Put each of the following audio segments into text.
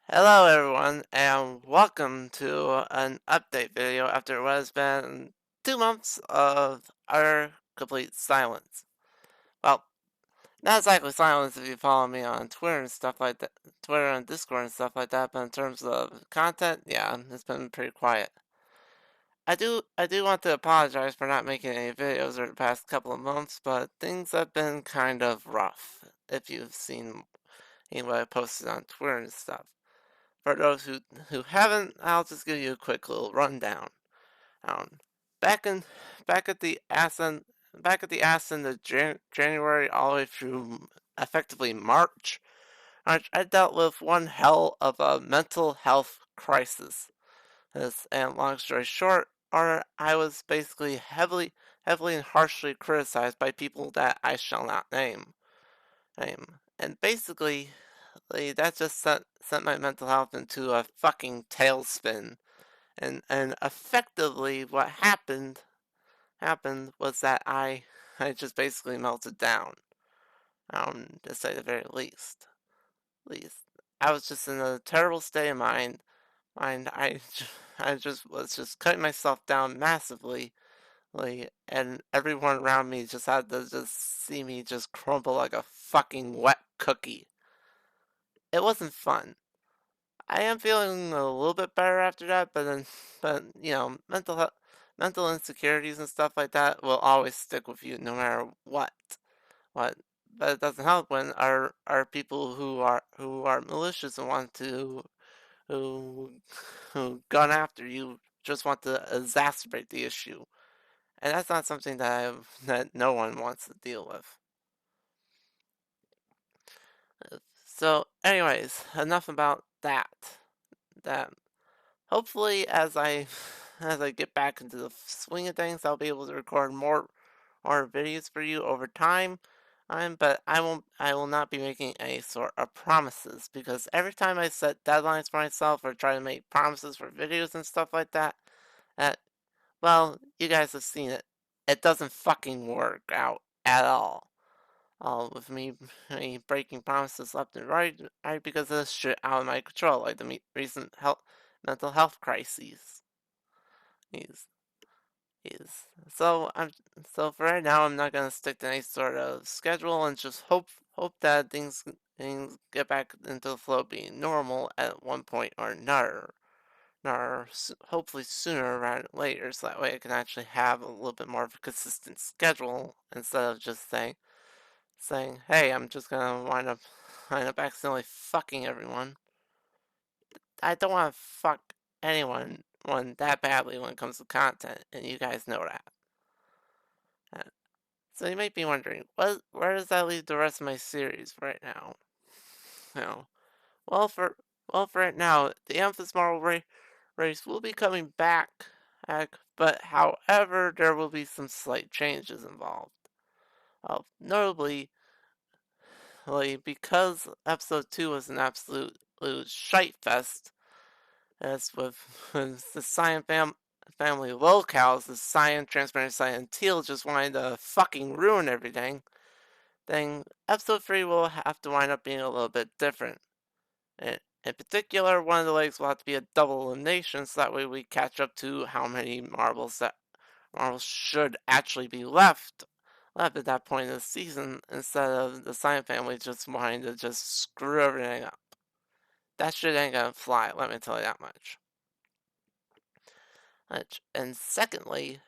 Hello everyone, and welcome to an update video after what has been 2 months of utter complete silence. Well, not exactly silence if you follow me on Twitter and stuff like that, Twitter and Discord and stuff like that, but in terms of content, yeah, it's been pretty quiet. I do want to apologize for not making any videos over the past couple of months, but things have been kind of rough, if you've seen what I posted on Twitter and stuff. For those who haven't, I'll just give you a quick little rundown. Um, back in back at the Assen back at the Assen of January all the way through effectively March, I dealt with one hell of a mental health crisis. And long story short, I was basically heavily and harshly criticized by people that I shall not name. And basically, that just sent my mental health into a fucking tailspin. And effectively, what happened was that I just basically melted down. To say the very least. Least I was just in a terrible state of mind. I just was just cutting myself down massively, and everyone around me just had to just see me just crumble like a fucking wet cookie. It wasn't fun. I am feeling a little bit better after that, but mental insecurities and stuff like that will always stick with you no matter what. What, but it doesn't help when are people who are malicious and want to who who gun after you just want to exacerbate the issue, and that's not something that no one wants to deal with. So, anyways, enough about that. That hopefully as I get back into the swing of things, I'll be able to record more videos for you over time. But I will not be making any sort of promises because every time I set deadlines for myself or try to make promises for videos and stuff like that, that well, you guys have seen it. It doesn't fucking work out at all. With me breaking promises left and right because of this shit out of my control, like the recent mental health crises. He's, he's, so I'm so for right now, I'm not gonna stick to any sort of schedule and just hope that things get back into the flow of being normal at one point or another. Or hopefully sooner rather than later, so that way I can actually have a little bit more of a consistent schedule instead of just saying, "Hey, I'm just gonna wind up accidentally fucking everyone." I don't want to fuck anyone that badly when it comes to content, and you guys know that. Uh, So you might be wondering, where does that leave the rest of my series right now? You know, well for for right now, the Amethyst Marble race will be coming back, but however, there will be some slight changes involved. Notably, because episode 2 was an absolute shite fest, as with the family lolcows, the cyan, transparent cyan, and teal just wanted to fucking ruin everything, then episode 3 will have to wind up being a little bit different. In particular, one of the legs will have to be a double elimination, so that way we catch up to how many marbles should actually be left at that point in the season, instead of the Cyan family just wanting to just screw everything up. That shit ain't gonna fly, let me tell you that much. And secondly,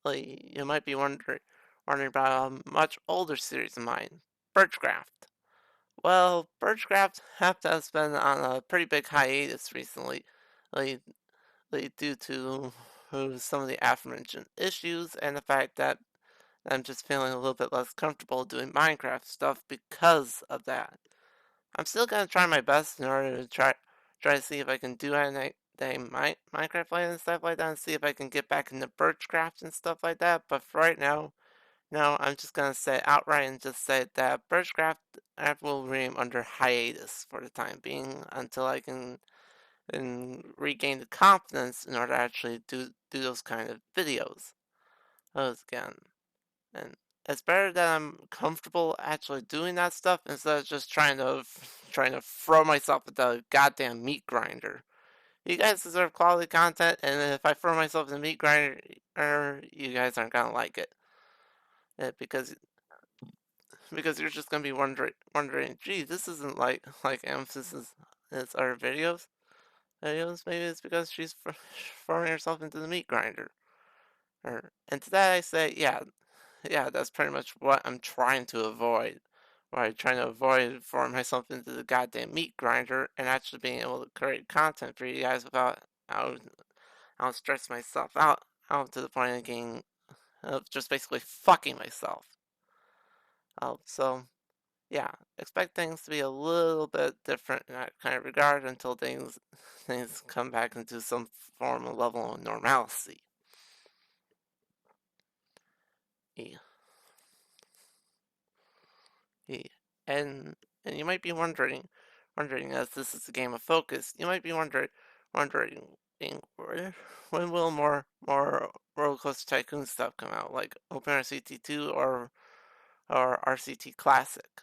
you might be wondering about a much older series of mine, Birchcraft. Well, Birchcraft has been on a pretty big hiatus recently, like, due to some of the aforementioned issues and the fact that I'm just feeling a little bit less comfortable doing Minecraft stuff because of that. I'm still gonna try my best in order to try to see if I can do anything Minecraft related and stuff like that, and see if I can get back into Birchcraft and stuff like that. But for right now, no, I'm just gonna say outright and just say that Birchcraft will remain under hiatus for the time being until I can and regain the confidence in order to actually do those kind of videos. Those again. And it's better that I'm comfortable actually doing that stuff instead of just trying to throw myself at the goddamn meat grinder. You guys deserve quality content, and if I throw myself in the meat grinder, you guys aren't gonna like it. Because you're just gonna be wondering, gee, this isn't like Amethyst is our videos. Maybe it's because she's throwing herself into the meat grinder. And to that I say, yeah, that's pretty much what I'm trying to avoid. Where I'm trying to avoid throwing myself into the goddamn meat grinder and actually being able to create content for you guys without I'll stress myself out to the point of getting of just basically fucking myself. So yeah, expect things to be a little bit different in that kind of regard until things come back into some form of level of normalcy. Yeah. Yeah. And and you might be wondering as this is a game of focus, you might be wondering when will more Roller Coaster Tycoon stuff come out, like OpenRCT2 or RCT Classic?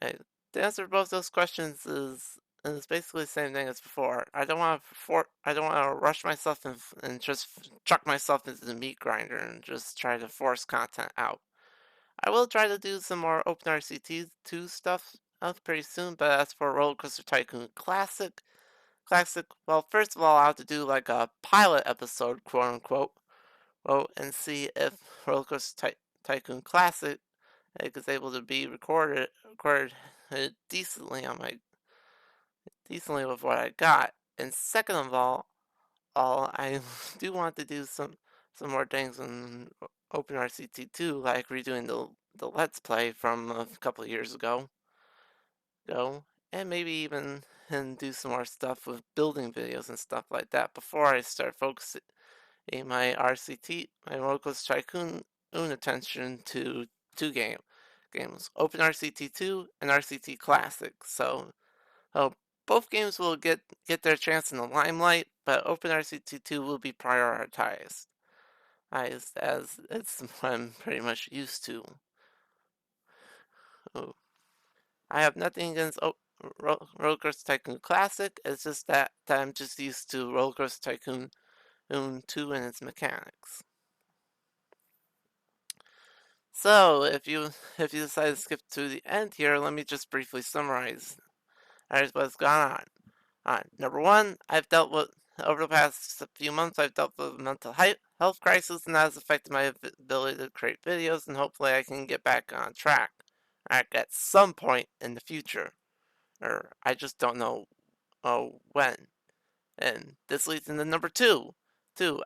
Uh, the answer to both those questions is basically the same thing as before. I don't want to rush myself and just chuck myself into the meat grinder and just try to force content out. I will try to do some more OpenRCT2 stuff pretty soon, but as for Roller Coaster Tycoon Classic, well, first of all, I'll have to do like a pilot episode, quote unquote, well, and see if Roller Coaster Tycoon Classic is able to be recorded decently decently with what I got. And second of all I do want to do some more things in OpenRCT2, like redoing the Let's Play from a couple of years ago, and maybe even and do some more stuff with building videos and stuff like that before I start focusing my Roko's Tycoon attention to two games, OpenRCT2 and RCT Classic. So, oh, both games will get their chance in the limelight, but OpenRCT2 will be prioritized, as it's what I'm pretty much used to. Oh, I have nothing against Roller Coaster Tycoon Classic. It's just that I'm just used to Roller Coaster Tycoon 2 and its mechanics. So, if you decide to skip to the end here, let me just briefly summarize what's gone on. Number one, I've dealt with over the past few months. I've dealt with a mental health crisis, and that has affected my ability to create videos. And hopefully, I can get back on track at some point in the future, or I just don't know when. And this leads into number two.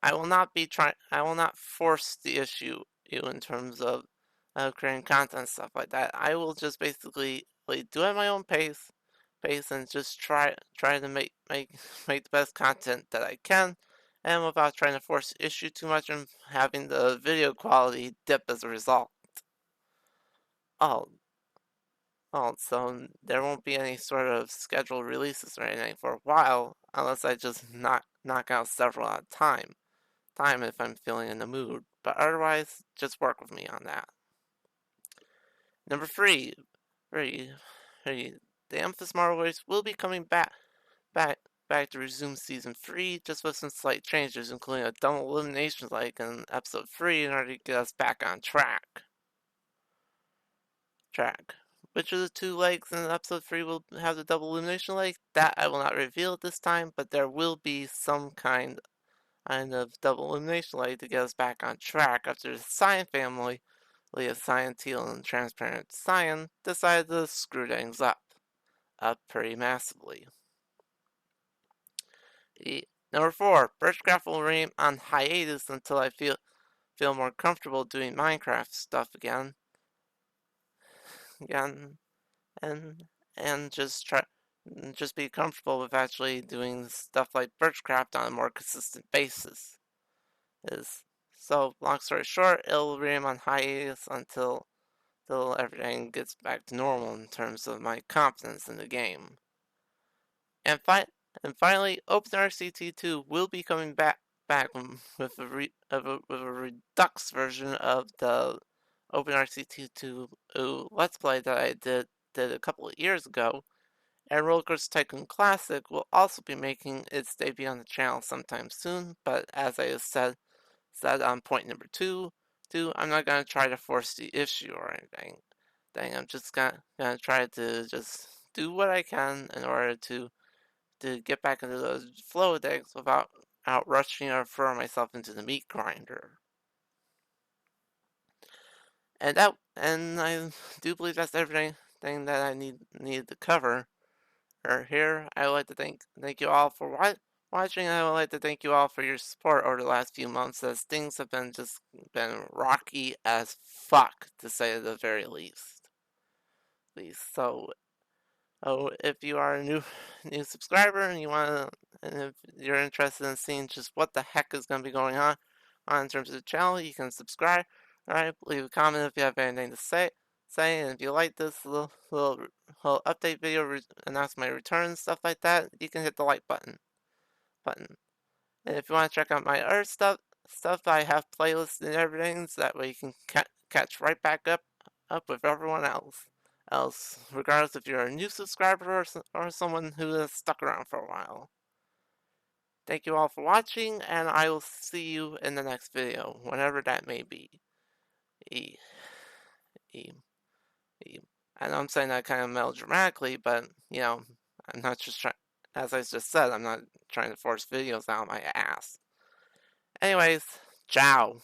I will not be trying. I will not force the issue you in terms of creating content and stuff like that. I will just basically do it at my own pace, and just try to make the best content that I can, and without trying to force the issue too much and having the video quality dip as a result. Oh, so there won't be any sort of scheduled releases or anything for a while, unless I just knock out several at a time if I'm feeling in the mood. But otherwise, just work with me on that. Number three, three, three. The Amethyst Marvel Race will be coming back, back to resume season 3, just with some slight changes, including a double elimination like in episode 3 in order to get us back on track. Which of the two legs in episode 3 will have the double elimination leg? That I will not reveal at this time, but there will be some kind of double elimination leg to get us back on track after the Cyan family, Leah Cyan, Teal, and Transparent Cyan, decided to screw things up pretty massively. Number 4, Birchcraft will remain on hiatus until I feel more comfortable doing Minecraft stuff again. And just be comfortable with actually doing stuff like Birchcraft on a more consistent basis. So long story short, it'll remain on hiatus until everything gets back to normal in terms of my confidence in the game. And finally, OpenRCT2 will be coming back with a redux version of the OpenRC2 Let's Play that I did a couple of years ago, and Roller Coaster Tycoon Classic will also be making its debut on the channel sometime soon, but as I said on point number two, I'm not gonna try to force the issue or anything. I'm just gonna try to just do what I can in order to get back into those flow decks without out rushing or throwing myself into the meat grinder. And I do believe that's everything that I needed to cover. Or here, I would like to thank you all for watching. I would like to thank you all for your support over the last few months, as things have been rocky as fuck, to say the very least. So, if you are a new subscriber and if you're interested in seeing just what the heck is going to be going on in terms of the channel, you can subscribe. All right, leave a comment if you have anything to say. And if you like this little update video, announce my return, stuff like that, you can hit the like button. And if you want to check out my other stuff, I have playlists and everything, so that way you can catch right back up with everyone else, regardless if you're a new subscriber or someone who has stuck around for a while. Thank you all for watching, and I will see you in the next video, whenever that may be. E, e, e. I know I'm saying that kind of melodramatically, but, I'm not just trying, as I just said, I'm not trying to force videos out of my ass. Anyways, ciao.